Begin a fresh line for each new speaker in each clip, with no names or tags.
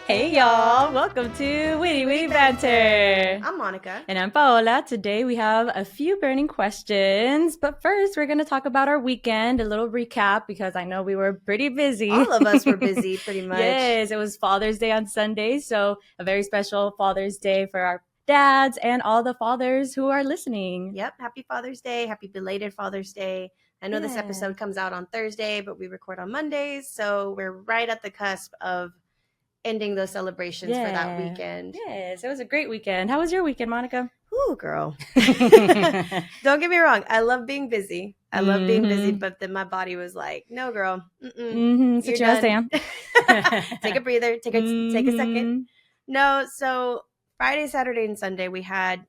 Hey y'all, welcome to Witty Witty Banter.
I'm Monica.
And I'm Paola. Today we have a few burning questions, but first we're going to talk about our weekend, a little recap because I know we were pretty busy.
All of us were busy pretty much.
Yes, it was Father's Day on Sunday, so a very special Father's Day for our dads and all the fathers who are listening.
Yep, happy Father's Day, happy belated Father's Day. I know this episode comes out on Thursday, but we record on Mondays, so we're right at the cusp of ending those celebrations for that weekend.
Yes, it was a great weekend. How was your weekend, Monica?
Ooh, girl. Don't get me wrong. I love being busy. But then my body was like, no, girl.
Sit your ass down.
Take a breather. Take a second. No, so Friday, Saturday, and Sunday, we had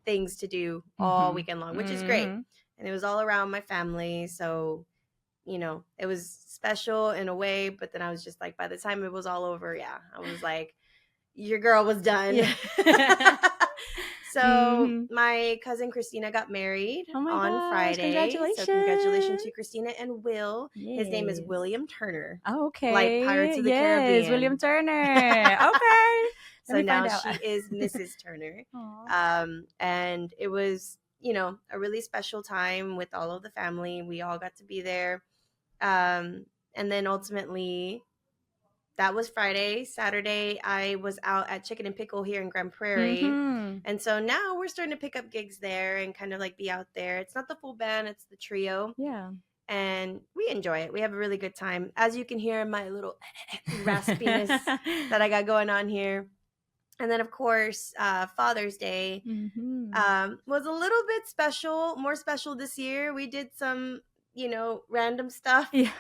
things to do all weekend long, which is great. And it was all around my family. So, you know, it was special in a way. But then I was just like, by the time it was all over, I was like, your girl was done. Yeah. So my cousin Christina got married on Friday.
Congratulations.
So congratulations to Christina and Will. Yes. His name is William Turner.
Oh, okay.
Like Pirates of the Caribbean.
Yes, William Turner. Okay.
So now she is Mrs. Turner. And it was, you know, a really special time with all of the family. We all got to be there. And then ultimately, that was Friday. Saturday, I was out at Chicken and Pickle here in Grand Prairie. And so now we're starting to pick up gigs there and kind of like be out there. It's not the full band, it's the trio.
Yeah.
And we enjoy it. We have a really good time. As you can hear, my little raspiness that I got going on here. And then, of course, Father's Day was a little bit special, more special this year. We did some, you know, random stuff. Yeah.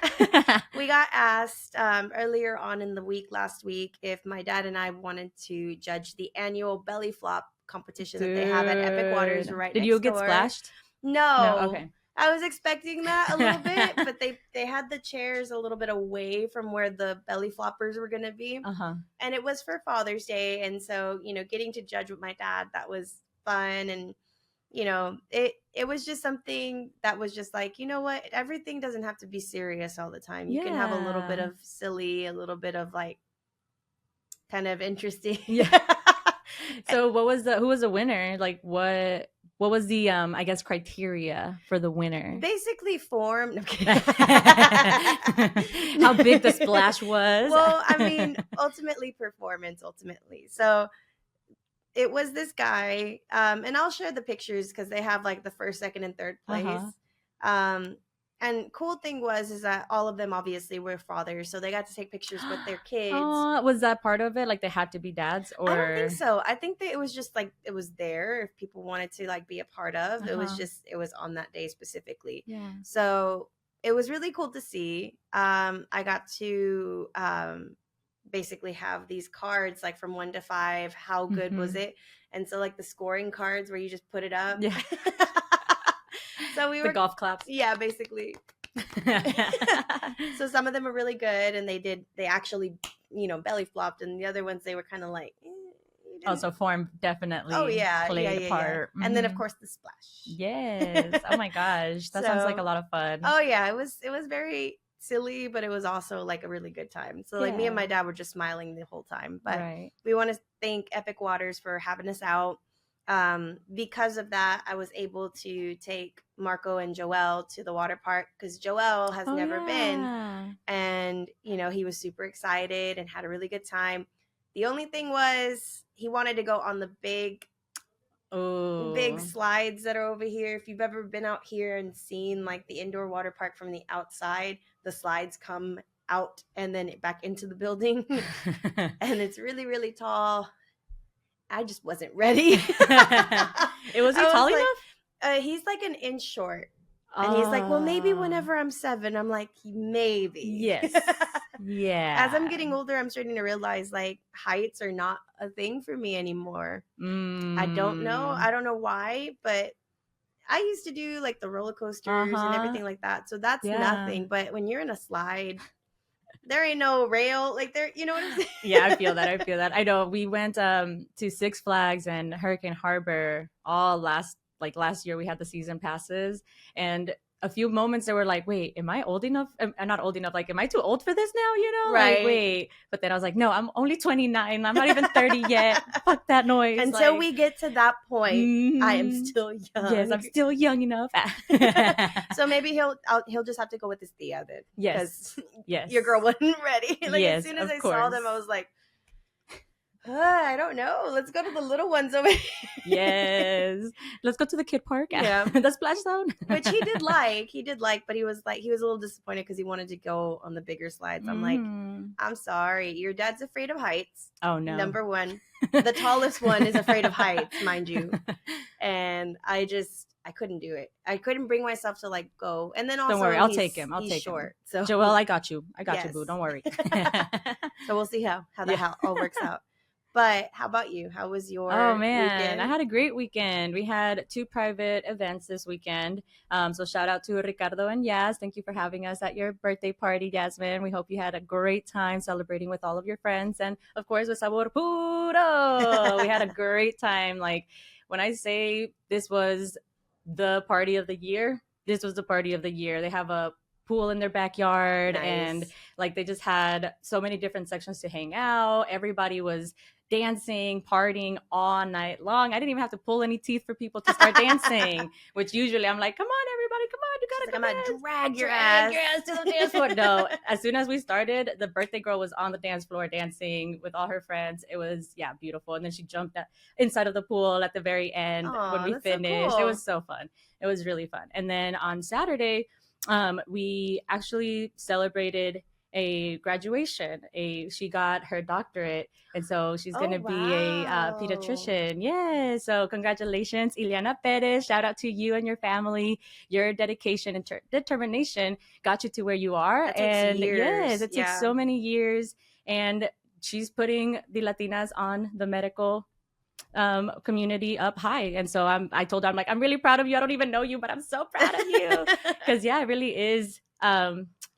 We got asked earlier on in the week, last week, if my dad and I wanted to judge the annual belly flop competition that they have at Epic Waters right next door.
Did you get splashed?
No.
Okay.
I was expecting that a little bit, but they had the chairs a little bit away from where the belly floppers were going to be. And it was for Father's Day. And so, you know, getting to judge with my dad, that was fun. And, you know, it was just something that was just like, you know what? Everything doesn't have to be serious all the time. You can have a little bit of silly, a little bit of like kind of interesting.
Yeah. So who was the winner? Like what was the, I guess, criteria for the winner?
Basically form. No,
how big the splash was?
Well, I mean, performance. So it was this guy, and I'll share the pictures because they have like the first, second, and third place. And cool thing is that all of them obviously were fathers, so they got to take pictures with their kids.
Was that part of it? Like they had to be dads? Or
I don't think so. I think that it was just like it was there if people wanted to like be a part of. It was on that day specifically. Yeah. So it was really cool to see. I got to basically have these cards like from 1 to 5. How good was it? And so like the scoring cards where you just put it up.
Yeah.
So we were
the golf claps.
Yeah, basically. So some of them were really good, and they actually, you know, belly flopped, and the other ones they were kind of like.
Also, form definitely. Played a part.
And then of course the splash.
Yes. Oh my gosh, that sounds like a lot of fun.
Oh yeah, it was very silly, but it was also like a really good time. So like me and my dad were just smiling the whole time. But we want to thank Epic Waters for having us out. Because of that, I was able to take Marco and Joel to the water park because Joel has never been. And, you know, he was super excited and had a really good time. The only thing was he wanted to go on the big slides that are over here. If you've ever been out here and seen like the indoor water park from the outside, the slides come out and then back into the building. And it's really, really tall. I just wasn't ready.
Was he tall enough?
He's like an inch short. And he's like, well, maybe whenever I'm 7. I'm like, maybe.
Yes. Yeah.
As I'm getting older, I'm starting to realize like heights are not a thing for me anymore. I don't know. I don't know why, but I used to do like the roller coasters and everything like that. So that's nothing. But when you're in a slide, there ain't no rail like there, you know what I'm saying?
Yeah, I feel that. I know we went to Six Flags and Hurricane Harbor all last year. We had the season passes, and a few moments that were like, wait, am I old enough? I'm not old enough. Like, am I too old for this now? Like,
Right.
wait. But then I was like, no, I'm only 29. I'm not even 30 yet. Fuck that noise.
Until
like,
we get to that point, I am still young.
Yes, I'm still young enough.
So maybe he'll just have to go with his Thea then.
Yes.
Yes. Your girl wasn't ready. Like,
yes,
as soon as I saw them, I was like, I don't know. Let's go to the little ones over here.
Yes. Let's go to the kid park.
Yeah.
The splash zone.
Which he did like, but he was a little disappointed because he wanted to go on the bigger slides. I'm like, I'm sorry. Your dad's afraid of heights.
Oh, no.
Number one. The tallest one is afraid of heights, mind you. And I couldn't do it. I couldn't bring myself to like go. And then also,
don't worry, I'll take him. He's
short.
So Joelle, I got you, boo. Don't worry.
So we'll see how that all works out. But how about you? How was your weekend?
I had a great weekend. We had 2 private events this weekend. So shout out to Ricardo and Yas. Thank you for having us at your birthday party, Yasmin. We hope you had a great time celebrating with all of your friends. And of course, with Sabor Puro. We had a great time. Like, when I say this was the party of the year, this was the party of the year. They have a pool in their backyard. Nice. And like, they just had so many different sections to hang out. Everybody was dancing, partying all night long. I didn't even have to pull any teeth for people to start dancing, which usually I'm like, come on, everybody, come on, you gotta come
I'm gonna drag your ass
to the dance floor. No, as soon as we started, the birthday girl was on the dance floor dancing with all her friends. It was, beautiful. And then she jumped inside of the pool at the very end. When we finished. So cool. It was so fun. It was really fun. And then on Saturday, we actually celebrated a graduation. She got her doctorate, and so she's going to be a pediatrician. Yeah. So congratulations, Ileana Perez. Shout out to you and your family. Your dedication and determination got you to where you are.
That takes years.
Yes, it takes so many years. And she's putting the Latinas on the medical community up high. And so I told her, I'm like, I'm really proud of you. I don't even know you, but I'm so proud of you. Because it really is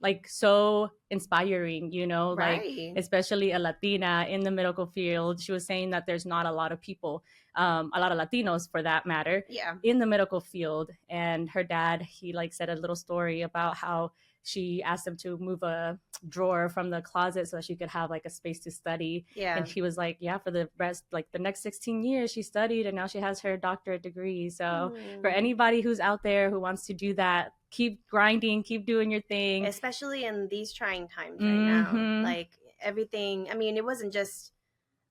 like so inspiring,
right.
Like, especially a Latina in the medical field. She was saying that there's not a lot of people, a lot of Latinos for that matter, in the medical field. And her dad, he like said a little story about how she asked him to move a drawer from the closet so that she could have like a space to study. Yeah. And he was like, for the rest, like the next 16 years she studied, and now she has her doctorate degree. So for anybody who's out there who wants to do that, keep grinding, keep doing your thing.
Especially in these trying times right now. Like, everything, I mean, it wasn't just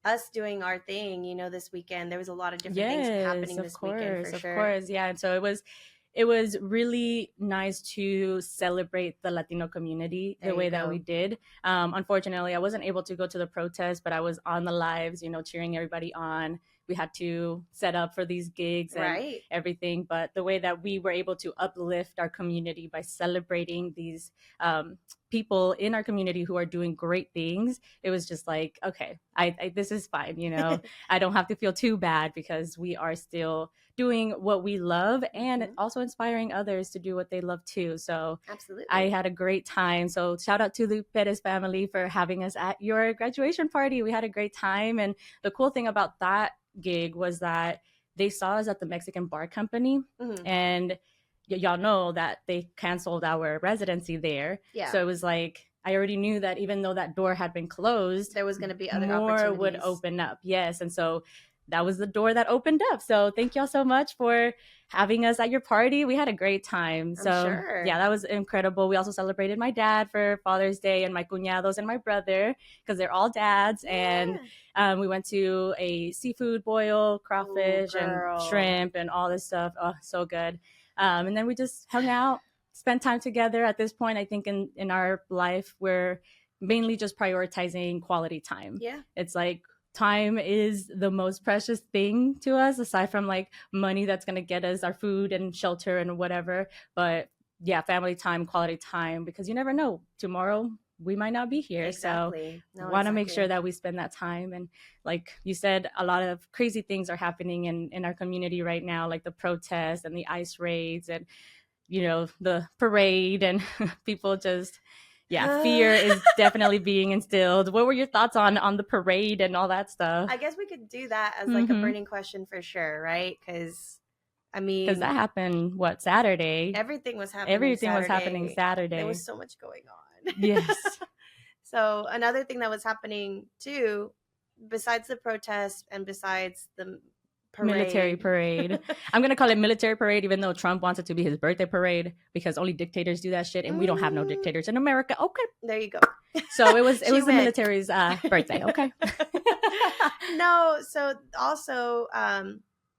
us doing our thing, this weekend. There was a lot of different things happening this weekend, for sure.
Of course, yeah. And so it was really nice to celebrate the Latino community the way that we did. Unfortunately, I wasn't able to go to the protest, but I was on the lives, cheering everybody on. We had to set up for these gigs and everything. But the way that we were able to uplift our community by celebrating these people in our community who are doing great things, it was just like, okay, I this is fine. I don't have to feel too bad because we are still doing what we love and also inspiring others to do what they love too. So
absolutely,
I had a great time. So shout out to the Perez family for having us at your graduation party. We had a great time. And the cool thing about that gig was that they saw us at the Mexican Bar Company, and y'all know that they canceled our residency there. Yeah. So it was like, I already knew that even though that door had been closed,
there was going to be other
more
opportunities.
Would open up. Yes. And so that was the door that opened up. So thank y'all so much for having us at your party. We had a great time. So
sure.
That was incredible. We also celebrated my dad for Father's Day, and my cuñados and my brother, because they're all dads. And we went to a seafood boil, crawfish and shrimp and all this stuff. Oh, so good. And then we just hung out, spent time together. At this point, I think in our life, we're mainly just prioritizing quality time.
Yeah.
It's like, time is the most precious thing to us, aside from like money that's going to get us our food and shelter and whatever. But family time, quality time, because you never know, tomorrow we might not be here.
Exactly.
So want to make sure that we spend that time. And like you said, a lot of crazy things are happening in our community right now, like the protests and the ICE raids and, the parade, and people just... fear is definitely being instilled. What were your thoughts on the parade and all that stuff?
I guess we could do that as like a burning question for sure, right? Because I
Because
mean,
that happened, what, Saturday?
everything was happening
Everything was happening
Saturday. There
Saturday.
was so much going on.
Yes.
So another thing that was happening too, besides the protest and besides the
Military
parade.
parade. I'm gonna call it military parade, even though Trump wants it to be his birthday parade because only dictators do that shit, and we don't have no dictators in America. Okay,
there you go.
so it was
She
the
went.
military's birthday. Okay.
No, so also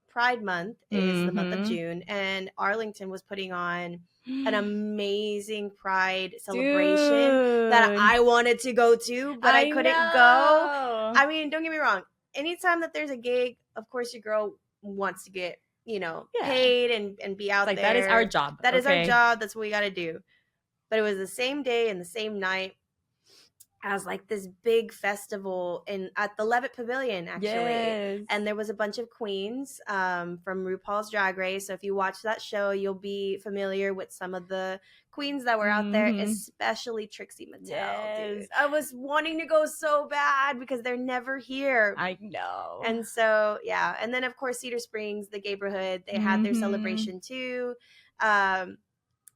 Pride Month is the month of
Mm-hmm.
June, and Arlington was putting on an amazing Pride celebration that
Dude,
I wanted to go to, but I couldn't go.
know.
I mean, don't get me wrong. Anytime that there's a gig, of course your girl wants to get,
Yeah.
paid and be out
It's like
there.
that is our job.
That is our
okay?
job. That's what we got to do. But it was the same day and the same night as like this big festival at the Levitt Pavilion, actually.
Yes.
And there was a bunch of queens from RuPaul's Drag Race. So if you watch that show, you'll be familiar with some of the queens that were out there, especially Trixie Mattel.
Yes.
Dude, I was wanting to go so bad because they're never here.
I know.
And so, yeah. And then, of course, Cedar Springs, the neighborhood, they had their celebration too.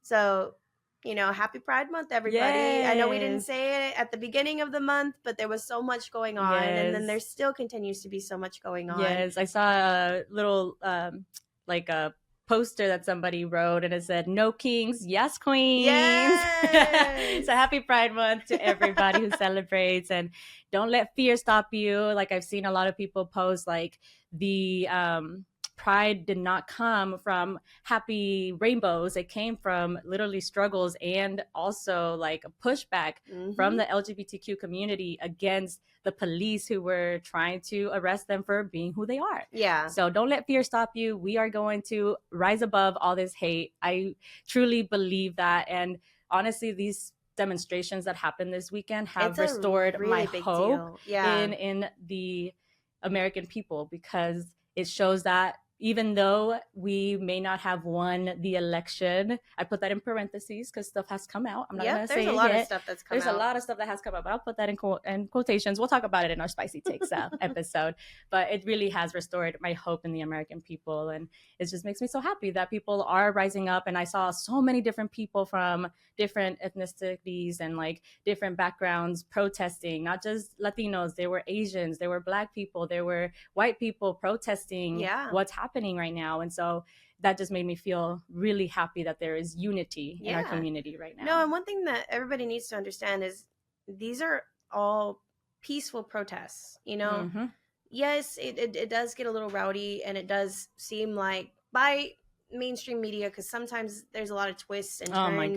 So, happy Pride Month, everybody.
Yes.
I know we didn't say it at the beginning of the month, but there was so much going on. And then there still continues to be so much going on.
Yes, I saw a little, like a poster that somebody wrote, and it said, "No kings, yes queens."
Yes.
So happy Pride Month to everybody who celebrates, and don't let fear stop you. Like, I've seen a lot of people post like the pride did not come from happy rainbows. It came from literally struggles and also like a pushback from the LGBTQ community against the police who were trying to arrest them for being who they are.
Yeah.
So don't let fear stop you. We are going to rise above all this hate. I truly believe that. And honestly, these demonstrations that happened this weekend have restored my hope in the American people, because it shows that even though we may not have won the election, I put that in parentheses because stuff has come out. I'm not going to say it yet.
There's a lot of stuff that's come out.
There's a lot of stuff that has come out, but I'll put that in quotations. We'll talk about it in our Spicy Takes episode. But it really has restored my hope in the American people. And it just makes me so happy that people are rising up. And I saw so many different people from different ethnicities and like different backgrounds protesting, not just Latinos. There were Asians, there were Black people, there were white people protesting what's happening right now. And so that just made me feel really happy that there is unity in our community right now.
No, and one thing that everybody needs to understand is these are all peaceful protests, Yes, it does get a little rowdy, and it does seem like by mainstream media, because sometimes there's a lot of twists and turns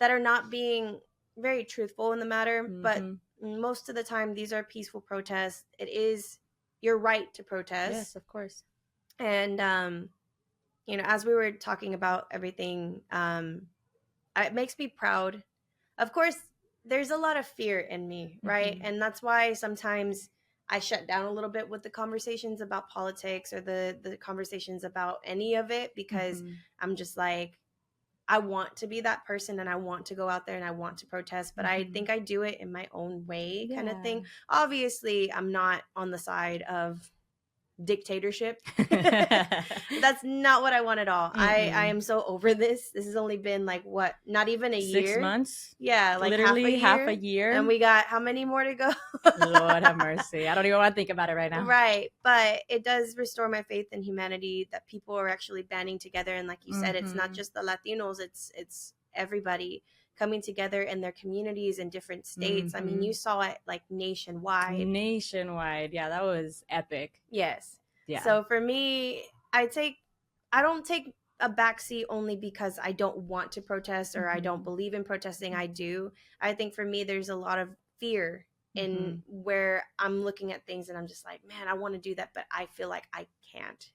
that are not being very truthful in the matter. But most of the time, these are peaceful protests. It is your right to protest.
Yes, of course.
And as we were talking about everything, it makes me proud. Of course, there's a lot of fear in me, right? And that's why sometimes I shut down a little bit with the conversations about politics or the conversations about any of it, because I'm just like, I want to be that person and I want to go out there and I want to protest, but I think I do it in my own way, kind of thing. Obviously, I'm not on the side of dictatorship. That's not what I want at all. I am so over this. This has only been like what, not even a year,
6 months.
Yeah, like
literally half a year,
and we got how many more to go?
Lord have mercy. I don't even want to think about it right now.
Right, but it does restore my faith in humanity, that people are actually banding together, and like you said, it's not just the Latinos, it's everybody coming together in their communities in different states. I mean, you saw it like nationwide.
Yeah, that was epic.
Yes.
Yeah.
So for me, I don't take a backseat only because I don't want to protest or I don't believe in protesting. I do. I think for me, there's a lot of fear in where I'm looking at things and I'm just like, man, I want to do that, but I feel like I can't,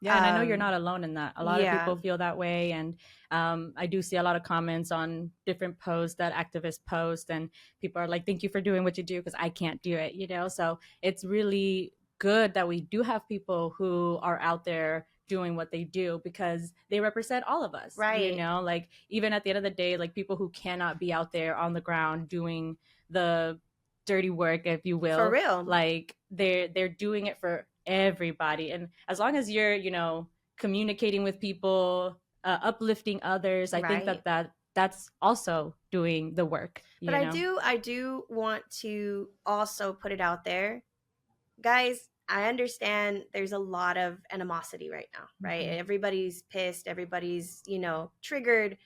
Yeah, and I know you're not alone in that. A lot of people feel that way. And I do see a lot of comments on different posts that activists post, and people are like, thank you for doing what you do because I can't do it, So it's really good that we do have people who are out there doing what they do, because they represent all of us,
right?
Like, even at the end of the day, like, people who cannot be out there on the ground doing the dirty work, if you will,
for real,
like they're doing it for everybody. And as long as you're communicating with people, uplifting others. I think
Right.
that's also doing the work.
But I do want to also put it out there, guys. I understand there's a lot of animosity right now, right?
Mm-hmm.
Everybody's pissed, everybody's, triggered.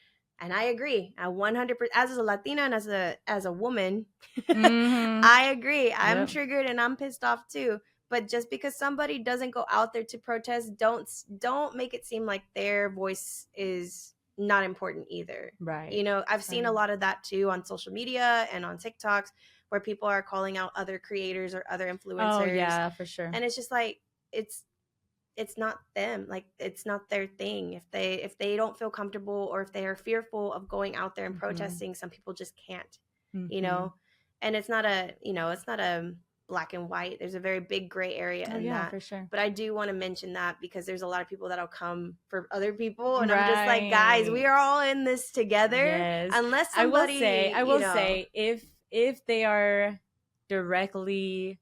And I agree. I 100%, as a Latina and as a woman,
Mm-hmm.
I agree. I'm
Yep.
triggered and I'm pissed off too. But just because somebody doesn't go out there to protest, don't make it seem like their voice is not important either.
Right.
I've seen a lot of that too on social media and on TikToks, where people are calling out other creators or other influencers.
Oh yeah, for sure.
And it's just like, it's not them. Like, it's not their thing. If they don't feel comfortable, or if they are fearful of going out there and protesting, some people just can't. And it's not a black and white. There's a very big gray area in that.
For sure.
But I do want to mention that, because there's a lot of people that'll come for other people, and I'm just like, guys, we are all in this together.
Yes.
Unless somebody,
I will say, if they are directly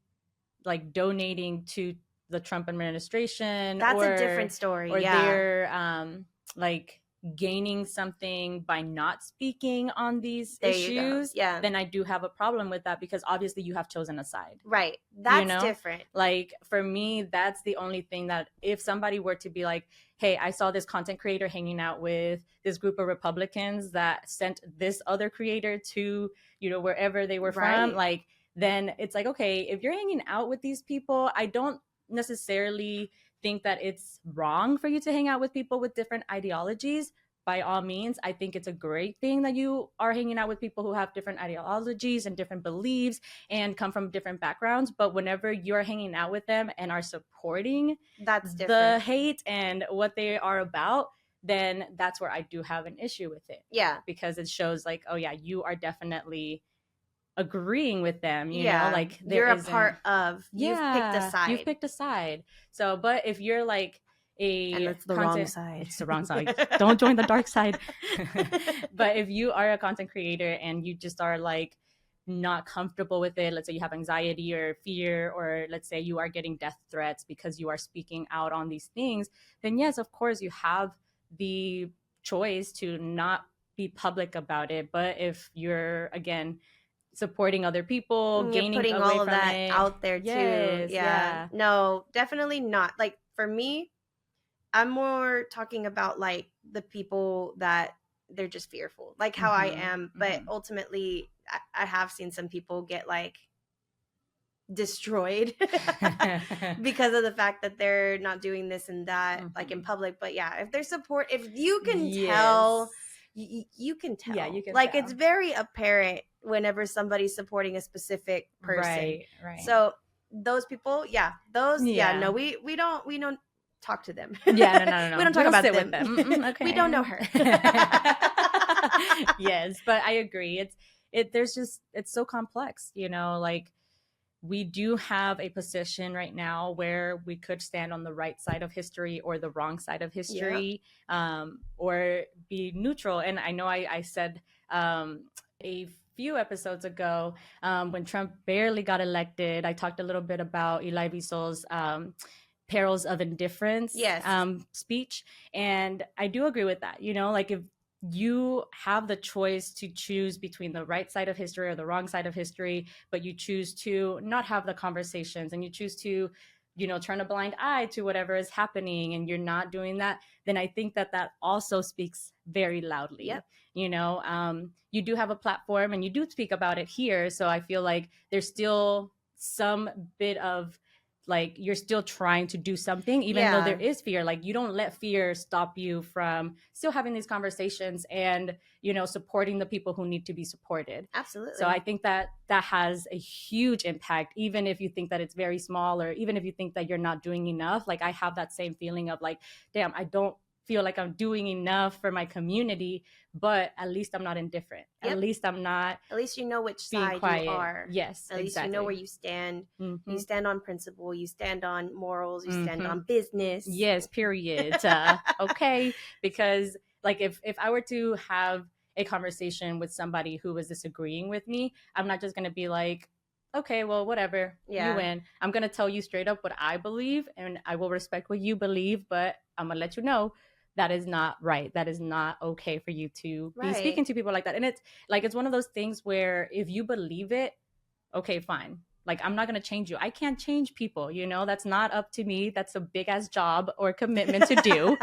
like donating to the Trump administration,
that's a different story.
Or they're like gaining something by not speaking on these issues, then I do have a problem with that, because obviously you have chosen a side.
Right. That's different.
Like, for me, that's the only thing that, if somebody were to be like, hey, I saw this content creator hanging out with this group of Republicans that sent this other creator to, wherever they were from, like, then it's like, okay, if you're hanging out with these people, I don't necessarily think that it's wrong for you to hang out with people with different ideologies. By all means, I think it's a great thing that you are hanging out with people who have different ideologies and different beliefs and come from different backgrounds. But whenever you're hanging out with them and are supporting the hate and what they are about, then that's where I do have an issue with it.
Yeah.
Because it shows like, oh yeah, you are definitely agreeing with them, you know, like
you're a part of, you've picked a side.
So, but if you're like
and it's the wrong side,
it's the wrong side, don't join the dark side. But if you are a content creator and you just are like not comfortable with it, let's say you have anxiety or fear, or let's say you are getting death threats because you are speaking out on these things, then yes, of course you have the choice to not be public about it. But if you're, again, supporting other people, putting all of that
out there too. Yeah. No, definitely not. Like, for me, I'm more talking about like the people that they're just fearful, like how I am. But ultimately, I have seen some people get like destroyed because of the fact that they're not doing this and that like in public. But yeah, if there's support, if you can tell, you can tell. Yeah, you can like tell. It's very apparent whenever somebody's supporting a specific person. Right. So those people, no, we don't talk to them.
Yeah, no.
We don't talk about them. With them. Okay. We don't know her.
Yes, but I agree. It's so complex, you know, like we do have a position right now where we could stand on the right side of history or the wrong side of history, or be neutral. And I know I said a few episodes ago, when Trump barely got elected, I talked a little bit about Eli Wiesel's perils of indifference speech. And I do agree with that. You know, like if you have the choice to choose between the right side of history or the wrong side of history, but you choose to not have the conversations and you choose to, you know, turn a blind eye to whatever is happening and you're not doing that, then I think that also speaks very loudly. You know, you do have a platform and you do speak about it here. So I feel like there's still some bit of like you're still trying to do something, even though there is fear. Like you don't let fear stop you from still having these conversations and, you know, supporting the people who need to be supported.
Absolutely.
So I think that has a huge impact, even if you think that it's very small, or even if you think that you're not doing enough. Like I have that same feeling of like, damn, I don't feel like I'm doing enough for my community, but at least I'm not indifferent. At least I'm not.
At least you know which side you are.
Yes,
at least you know where you stand. You stand on principle. You stand on morals. You stand on business.
Yes, period. Okay, because like if I were to have a conversation with somebody who was disagreeing with me, I'm not just going to be like, okay, well, whatever,
Yeah.
you win. I'm gonna tell you straight up what I believe, and I will respect what you believe, but I'm gonna let you know that is not right. That is not okay for you to be speaking
Right.
to people like that. And it's like, it's one of those things where if you believe it, okay, fine. Like, I'm not going to change you. I can't change people, you know? That's not up to me. That's a big ass job or commitment to do.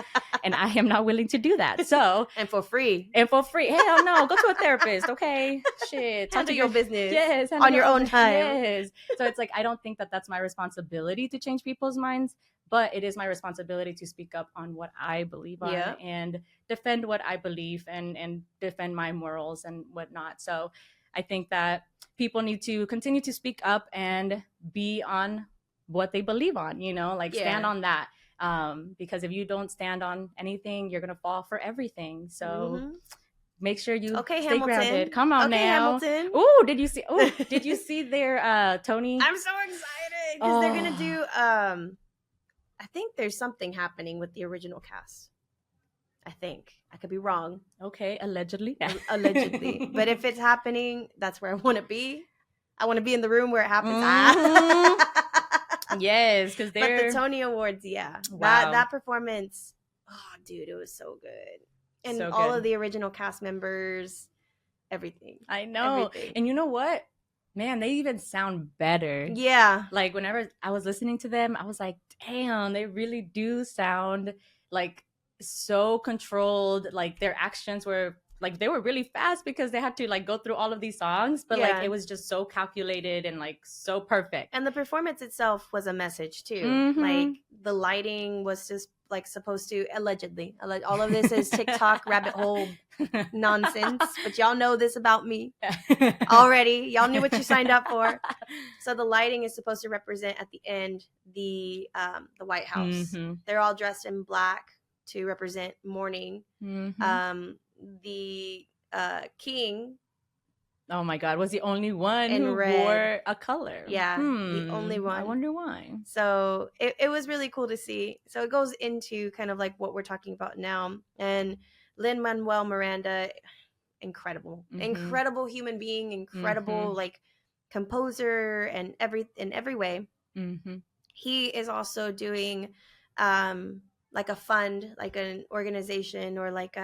And I am not willing to do that. So,
And for free.
Hell no. Go to a therapist, okay? Shit. Talk
Handle
to
your business.
Yes.
On your own time.
Yes. So it's like, I don't think that that's my responsibility to change people's minds, but it is my responsibility to speak up on what I believe on,
Yeah.
and defend what I believe, and defend my morals and whatnot. So I think that people need to continue to speak up and be on what they believe on, you know, like stand
Yeah.
on that. Because if you don't stand on anything, you're gonna fall for everything. So make sure you
Okay,
stay
Hamilton.
grounded. Come on
Okay,
now.
Hamilton.
Oh, did you see their Tony?
I'm so excited because they're gonna do I think there's something happening with the original cast. I think. I could be wrong.
Okay, allegedly.
Allegedly. But if it's happening, that's where I want to be. I want to be in the room where it happens.
Yes, because they're...
But the Tony Awards, yeah.
Wow.
That performance, oh, dude, it was so good. And
So
all
good.
of the original cast members, everything.
I know.
Everything.
And you know what? Man, they even sound better.
Yeah.
Like, whenever I was listening to them, I was like, damn, they really do sound like so controlled. Like, their actions were like, they were really fast because they had to like go through all of these songs, but like it was just so calculated and like so perfect.
And the performance itself was a message too.
Mhm.
Like, the lighting was just like supposed to, allegedly, all of this is TikTok rabbit hole nonsense, but y'all know this about me already. Y'all knew what you signed up for. So the lighting is supposed to represent at the end the White House.
Mhm.
They're all dressed in black to represent mourning.
Mhm.
The king,
oh my God, was the only one
in
who
red.
wore a color.
Yeah, the only one.
I wonder why.
So it was really cool to see. So it goes into kind of like what we're talking about now. And Lin-Manuel Miranda, incredible. Incredible human being, incredible like composer, and in every way. He is also doing like a fund, like an organization, or like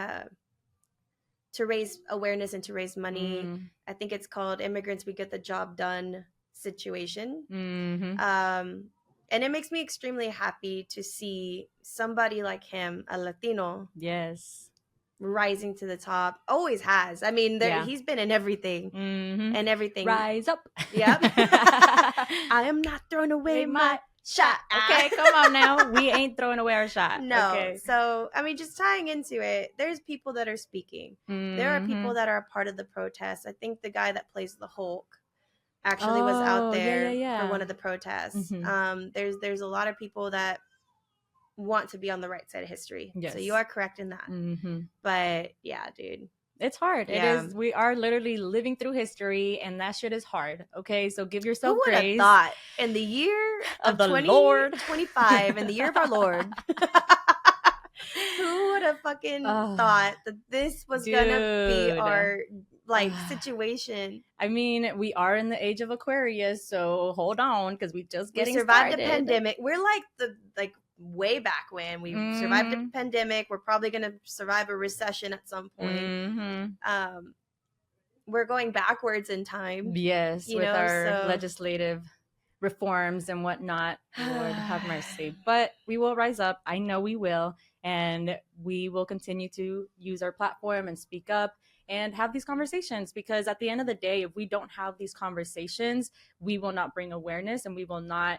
to raise awareness and to raise money. I think it's called Immigrants We Get the Job Done situation. And it makes me extremely happy to see somebody like him, a Latino,
yes,
rising to the top. Always has. I mean, he's been in everything. And everything.
Rise up.
Yep. I am not throwing away my shot.
Okay, come on now. We ain't throwing away our shot.
No.
Okay.
So, I mean, just tying into it, there's people that are speaking. There are people that are a part of the protests. I think the guy that plays the Hulk actually was out there for one of the protests. There's a lot of people that want to be on the right side of history. Yes. So you are correct in that. But yeah, dude.
It's hard. Yeah. It is. We are literally living through history, and that shit is hard. Okay, so give yourself grace.
Who would have thought in the year of the Lord 2025, in the year of our Lord, who would have fucking thought that this was gonna be our like situation?
I mean, we are in the age of Aquarius, so hold on, because we just getting
survived
started.
a pandemic. We're like way back when we survived a pandemic. We're probably gonna survive a recession at some point. We're going backwards in time.
Yes, with our legislative reforms and whatnot. Lord have mercy. But we will rise up. I know we will. And we will continue to use our platform and speak up and have these conversations, because at the end of the day, if we don't have these conversations, we will not bring awareness, and we will not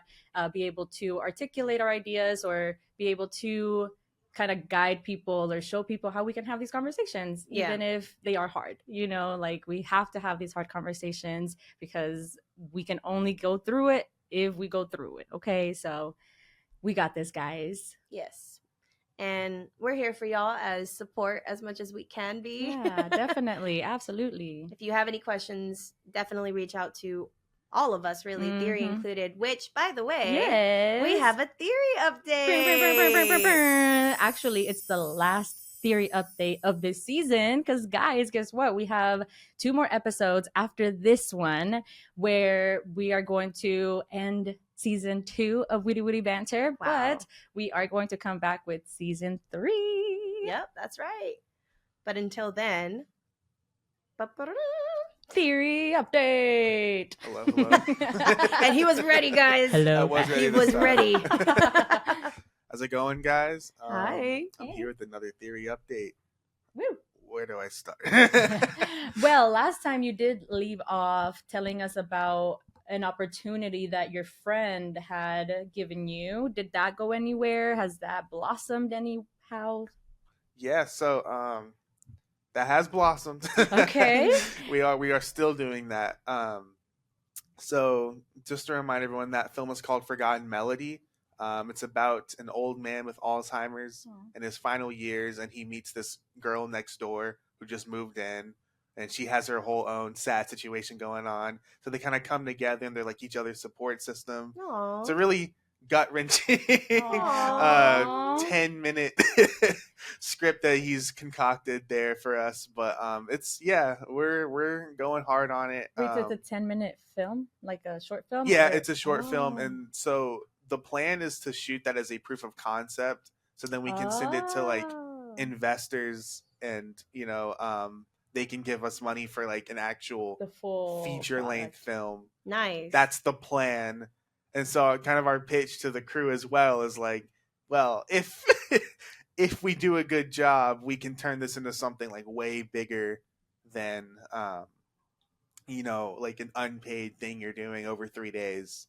be able to articulate our ideas or be able to kind of guide people or show people how we can have these conversations, even if they are hard. You know, like, we have to have these hard conversations, because we can only go through it if we go through it. Okay, so we got this, guys.
Yes. And we're here for y'all as support as much as we can be.
Yeah, definitely. Absolutely.
If you have any questions, definitely reach out to all of us, really, Theary included, which, by the way, we have a Theary update.
Actually, it's the last Theary update of this season. Because, guys, guess what? We have 2 more episodes after this one where we are going to end season 2 of Witty Witty Banter,
Wow.
but we are going to come back with season 3.
Yep, that's right. But until then,
Theary update.
Hello, hello.
and he was ready, guys.
Hello.
I was ready.
He
this
was
time.
ready.
How's it going, guys?
Hi.
I'm here with another Theary update.
Woo.
Where do I start?
Well, last time you did leave off telling us about an opportunity that your friend had given you. Did that go anywhere? Has that blossomed anyhow?
Yeah, so that has blossomed.
Okay.
we are still doing that. So just to remind everyone, that film is called Forgotten Melody. It's about an old man with Alzheimer's in his final years, and he meets this girl next door who just moved in, and she has her whole own sad situation going on. So they kind of come together, and they're like each other's support system.
Aww.
It's a really gut-wrenching 10-minute script that he's concocted there for us, but we're going hard on it.
Wait, so it's a 10-minute film, like a short film?
Yeah,
or?
it's a short film, and so the plan is to shoot that as a proof of concept, so then we can send it to like investors, and they can give us money for like an actual
the full
feature-length film.
Nice.
That's the plan. And so kind of our pitch to the crew as well is like, well, if if we do a good job, we can turn this into something like way bigger than like an unpaid thing you're doing over 3 days.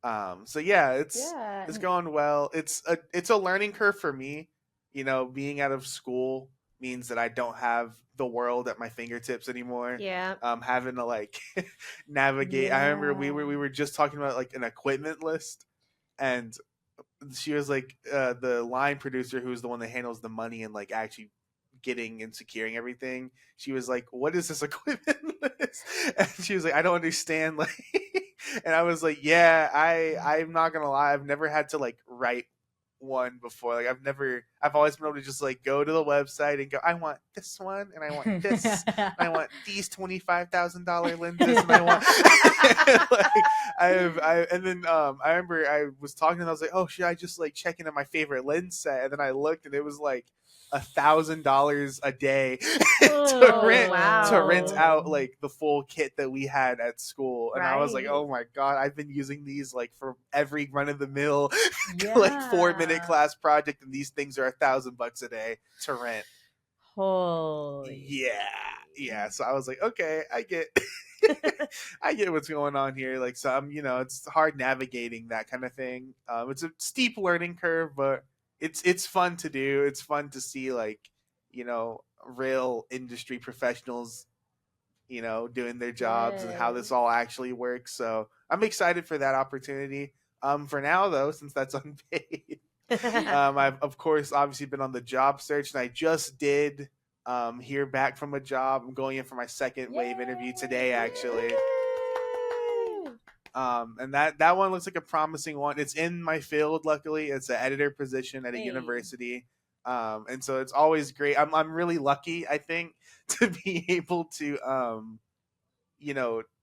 So yeah, it's going well. It's a learning curve for me. Being out of school means that I don't have the world at my fingertips anymore.
Yeah.
Having to like navigate.
Yeah.
I remember we were just talking about like an equipment list, and she was like, the line producer, who's the one that handles the money and like actually getting and securing everything. She was like, "What is this equipment list?" And she was like, "I don't understand." Like, and I was like, "Yeah, I'm not gonna lie. I've never had to like write one before. Like I've always been able to just like go to the website and go, I want this one, and I want this, and I want these $25,000 lenses, and I want I remember I was talking and I was like, oh, should I just like check into my favorite lens set? And then I looked and it was like $1,000 a day to rent out like the full kit that we had at school. And I was like, oh my god, I've been using these like for every run of the mill like 4-minute class project, and these things are $1,000 a day to rent.
Holy.
Yeah. So I was like, okay, I get I get what's going on here. Like, so it's hard navigating that kind of thing. It's a steep learning curve, but it's fun to do. It's fun to see like, real industry professionals, doing their jobs and how this all actually works. So I'm excited for that opportunity. For now though, since that's unpaid, I've of course obviously been on the job search, and I just did hear back from a job. I'm going in for my second wave interview today, actually. And that one looks like a promising one. It's in my field, luckily. It's an editor position at a university. And so it's always great. I'm really lucky, I think, to be able to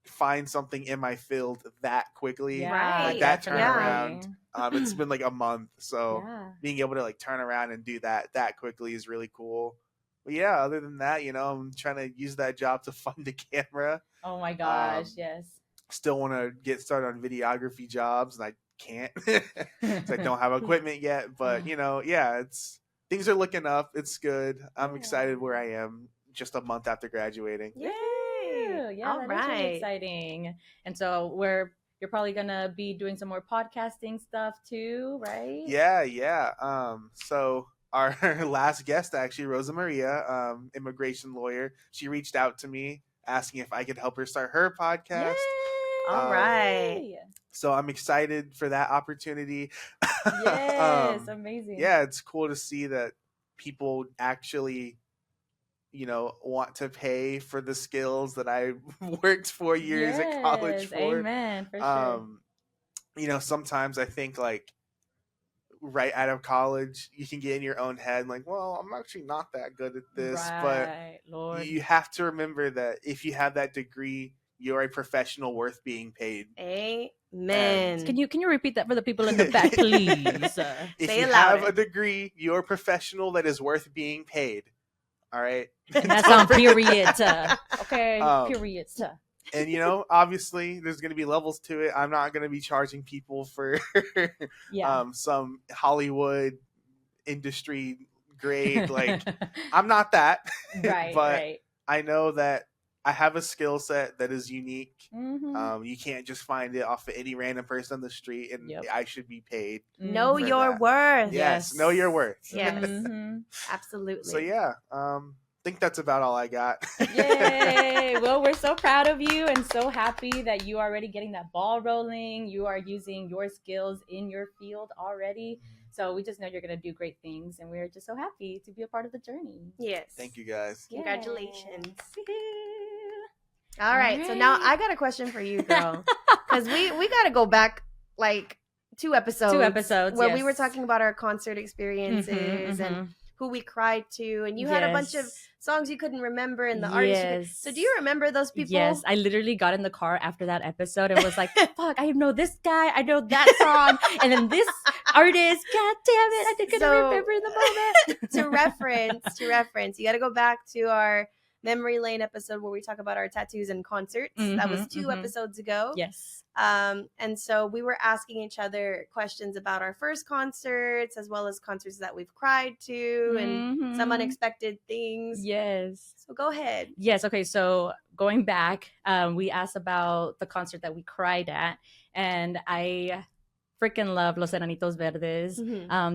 find something in my field that quickly. Like that turnaround. It's been like a month, so being able to like turn around and do that quickly is really cool. But yeah, other than that, I'm trying to use that job to fund a camera.
Oh my gosh, yes.
Still want to get started on videography jobs, and I can't because I don't have equipment yet. But things are looking up. It's good. I'm excited where I am just a month after graduating.
Yay! Yeah, that's really exciting. And so you're probably gonna be doing some more podcasting stuff too, right?
Yeah. So our last guest, actually, Rosa Maria, immigration lawyer, she reached out to me asking if I could help her start her podcast.
Yay!
All right.
So I'm excited for that opportunity.
Yes, amazing.
Yeah, it's cool to see that people actually, want to pay for the skills that I worked 4 years at college for.
Amen. For sure.
Sometimes I think like right out of college, you can get in your own head like, well, I'm actually not that good at this. But
Right, Lord.
you have to remember that if you have that degree, you're a professional worth being paid.
Amen.
Can you repeat that for the people in the back, please?
If
Say
you
it
have
louder.
a degree, you're a professional that is worth being paid. All right.
And that's on period. Okay, period.
And obviously there's going to be levels to it. I'm not going to be charging people for some Hollywood industry grade. Like, I'm not that.
Right,
but
right.
I know that I have a skill set that is unique.
Mm-hmm.
You can't just find it off of any random person on the street, and I should be paid.
Know
for
your
that.
worth.
Yes, know your worth.
Yes,
Mm-hmm.
absolutely.
So yeah, think that's about all I got.
Yay! Well, we're so proud of you and so happy that you are already getting that ball rolling. You are using your skills in your field already. So we just know you're going to do great things, and we're just so happy to be a part of the journey.
Yes.
Thank you, guys.
Congratulations.
Yes.
All right. So now I got a question for you, girl. Because we got to go back like 2 episodes.
2 episodes,
where we were talking about our concert experiences
Mm-hmm.
and who we cried to. And you had a bunch of songs you couldn't remember and the artists. So do you remember those people?
Yes. I literally got in the car after that episode and was like, fuck, I know this guy. I know that song. And then this artist. God damn it. I couldn't remember in the moment.
to reference, you got to go back to our Memory Lane episode where we talk about our tattoos and concerts. That was 2 episodes ago.
Yes.
And so we were asking each other questions about our first concerts, as well as concerts that we've cried to and some unexpected things.
Yes.
So go ahead.
Yes. Okay. So going back, we asked about the concert that we cried at, and I freaking love Los Enanitos Verdes.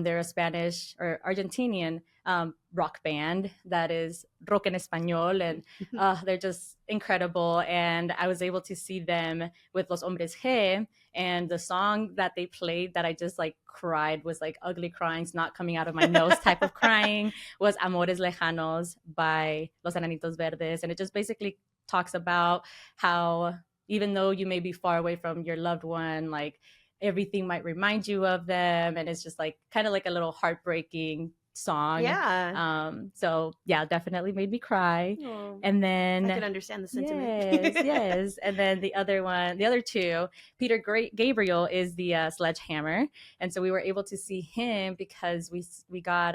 They're a Spanish or Argentinian rock band that is rock en español, and they're just incredible. And I was able to see them with Los Hombres G, and the song that they played that I just like cried was like ugly crying's not coming out of my nose type of crying was Amores Lejanos by Los Enanitos Verdes. And it just basically talks about how even though you may be far away from your loved one, like everything might remind you of them, and it's just like kind of like a little heartbreaking song. So yeah, definitely made me cry. And then
I can understand the sentiment.
Yes. And then the other two, Peter Gabriel is the Sledgehammer, and so we were able to see him because we got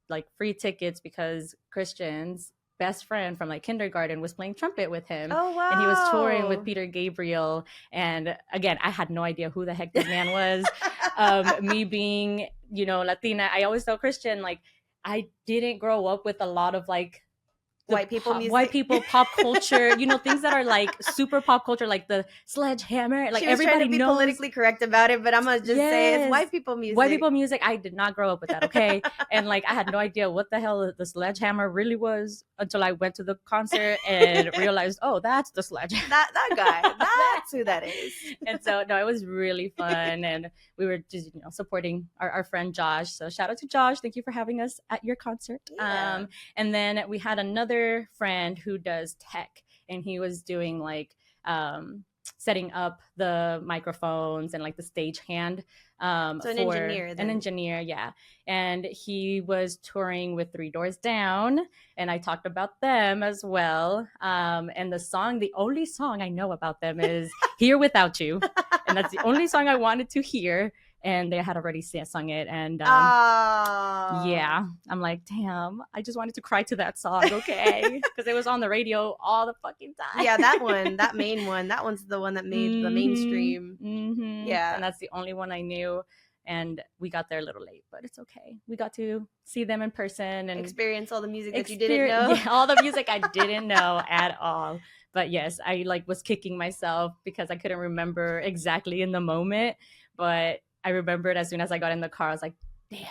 like free tickets because Christian's best friend from like kindergarten was playing trumpet with him.
Oh wow.
And he was touring with Peter Gabriel, and again, I had no idea who the heck this man was. Me being, Latina, I always tell Christian, like, I didn't grow up with a lot of like
white people music,
white people pop culture, things that are like super pop culture, like the Sledgehammer. Like,
she was
everybody
trying to be
knows
politically correct about it, but I'm gonna just say it's white people music.
White people music. I did not grow up with that. Okay. And like I had no idea what the hell the Sledgehammer really was until I went to the concert and realized, oh, that's the Sledgehammer.
That guy. That's who that is.
And so no, it was really fun, and we were just supporting our friend Josh. So shout out to Josh. Thank you for having us at your concert.
Yeah.
And then we had another friend who does tech, and he was doing like setting up the microphones and like the stage hand.
So an engineer then.
An engineer, yeah. And he was touring with Three Doors Down, and I talked about them as well. And the only song I know about them is Here Without You, and that's the only song I wanted to hear. And they had already sung it, and yeah, I'm like, damn, I just wanted to cry to that song, okay? Because it was on the radio all the fucking time.
Yeah, that main one, that one's the one that made the mainstream. Yeah,
and that's the only one I knew, and we got there a little late, but it's okay. We got to see them in person and
experience all the music that you didn't know.
Yeah, all the music I didn't know at all. But yes, I like was kicking myself because I couldn't remember exactly in the moment, but I remembered as soon as I got in the car. I was like, damn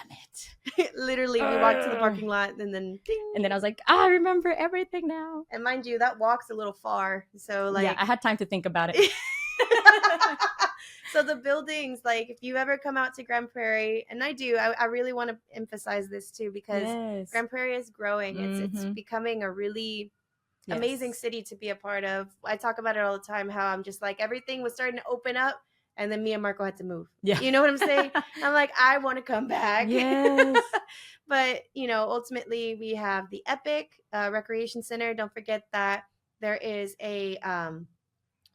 it.
Literally, we walked to the parking lot and then ding.
And then I was like, I remember everything now.
And mind you, that walk's a little far. So like,
yeah, I had time to think about it.
So the buildings, like if you ever come out to Grand Prairie, and I do, I really want to emphasize this too, because Grand Prairie is growing. It's becoming a really amazing city to be a part of. I talk about it all the time, how I'm just like, everything was starting to open up. and then me and Marco had to move.
Yeah.
You know what I'm saying? I'm like, I want to come back.
Yes.
But, ultimately we have the Epic Recreation Center. Don't forget that there is a,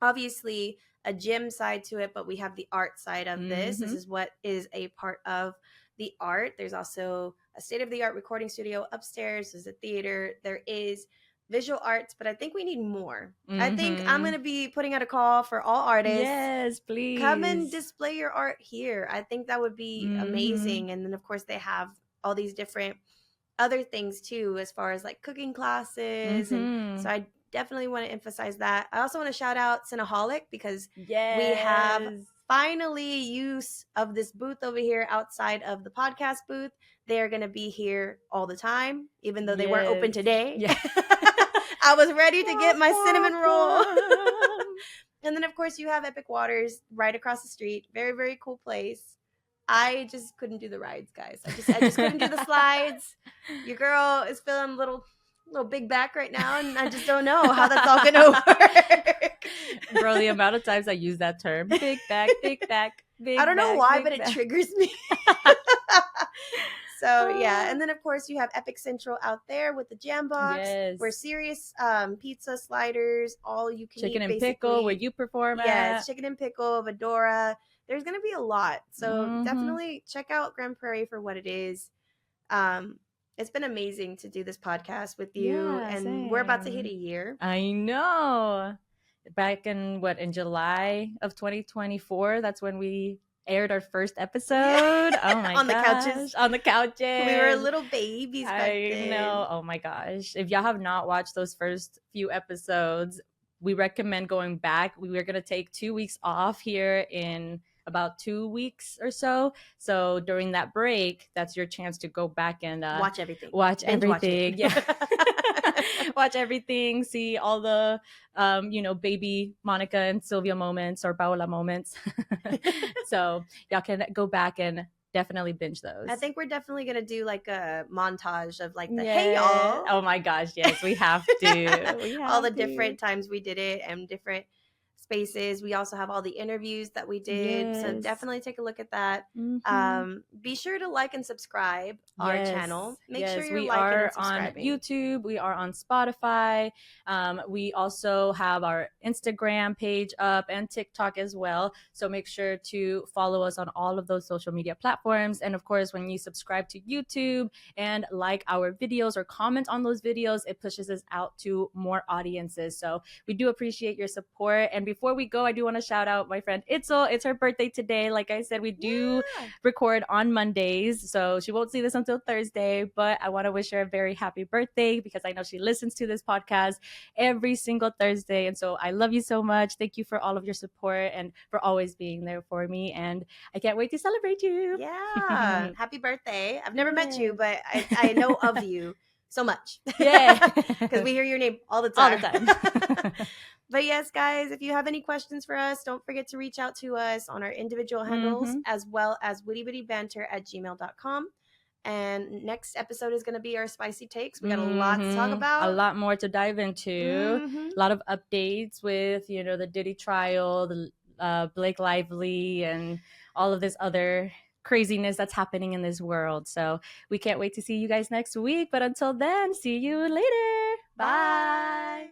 obviously a gym side to it, but we have the art side of this. This is what is a part of the art. There's also a state-of-the-art recording studio upstairs. There's a theater. There is visual arts, but I think we need more. I think I'm going to be putting out a call for all artists.
Yes, please.
Come and display your art here. I think that would be amazing. And then, of course, they have all these different other things, too, as far as like cooking classes. And so I definitely want to emphasize that. I also want to shout out Cineholic because we have finally use of this booth over here outside of the podcast booth. They're going to be here all the time, even though they weren't open today. Yeah. I was ready to get my cinnamon roll. And then, of course, you have Epic Waters right across the street. Very, very cool place. I just couldn't do the rides, guys. I just couldn't do the slides. Your girl is feeling a little big back right now, and I just don't know how that's all going to work.
Bro, the amount of times I use that term, big back, big back, big
I don't know
back,
why, but
back.
it triggers me. So, yeah. And then, of course, you have Epic Central out there with the Jam Box.
Yes.
We're serious pizza, sliders, all you can
chicken
eat,
and pickle, where you perform at.
Yes, chicken and pickle, Vedora. There's going to be a lot. So definitely check out Grand Prairie for what it is. It's been amazing to do this podcast with you. Yeah, and same. We're about to hit a year.
I know. Back in July of 2024, that's when we aired our first episode. Oh my
on
gosh. On the couches.
We were little babies back then.
I know. Oh my gosh. If y'all have not watched those first few episodes, we recommend going back. We were going to take 2 weeks off here in about 2 weeks or so. So during that break, that's your chance to go back and
watch everything.
Watch everything. Yeah. Watch everything. See all the, baby Monica and Sylvia moments or Paola moments. So y'all can go back and definitely binge those.
I think we're definitely going to do like a montage of like the hey y'all.
Oh my gosh. Yes, we have to.
All the different times we did it and different spaces. We also have all the interviews that we did. Yes. So definitely take a look at that. Be sure to like and subscribe our channel. Make sure you're liking and subscribing.
We are on YouTube. We are on Spotify. We also have our Instagram page up and TikTok as well. So make sure to follow us on all of those social media platforms. And of course, when you subscribe to YouTube and like our videos or comment on those videos, it pushes us out to more audiences. So we do appreciate your support. And before we go, I do want to shout out my friend Itzel. It's her birthday today. Like I said, we do record on Mondays, so she won't see this until Thursday, but I want to wish her a very happy birthday because I know she listens to this podcast every single Thursday. And so I love you so much. Thank you for all of your support and for always being there for me. And I can't wait to celebrate you.
Yeah. Happy birthday. I've never met you, but I know of you so much.
Yeah.
Because we hear your name all the time.
All the time.
But yes, guys, if you have any questions for us, don't forget to reach out to us on our individual handles as well as wittybanter@gmail.com. And next episode is going to be our spicy takes. We got a lot to talk about.
A lot more to dive into. A lot of updates with, the Diddy trial, the Blake Lively, and all of this other craziness that's happening in this world. So we can't wait to see you guys next week. But until then, see you later. Bye.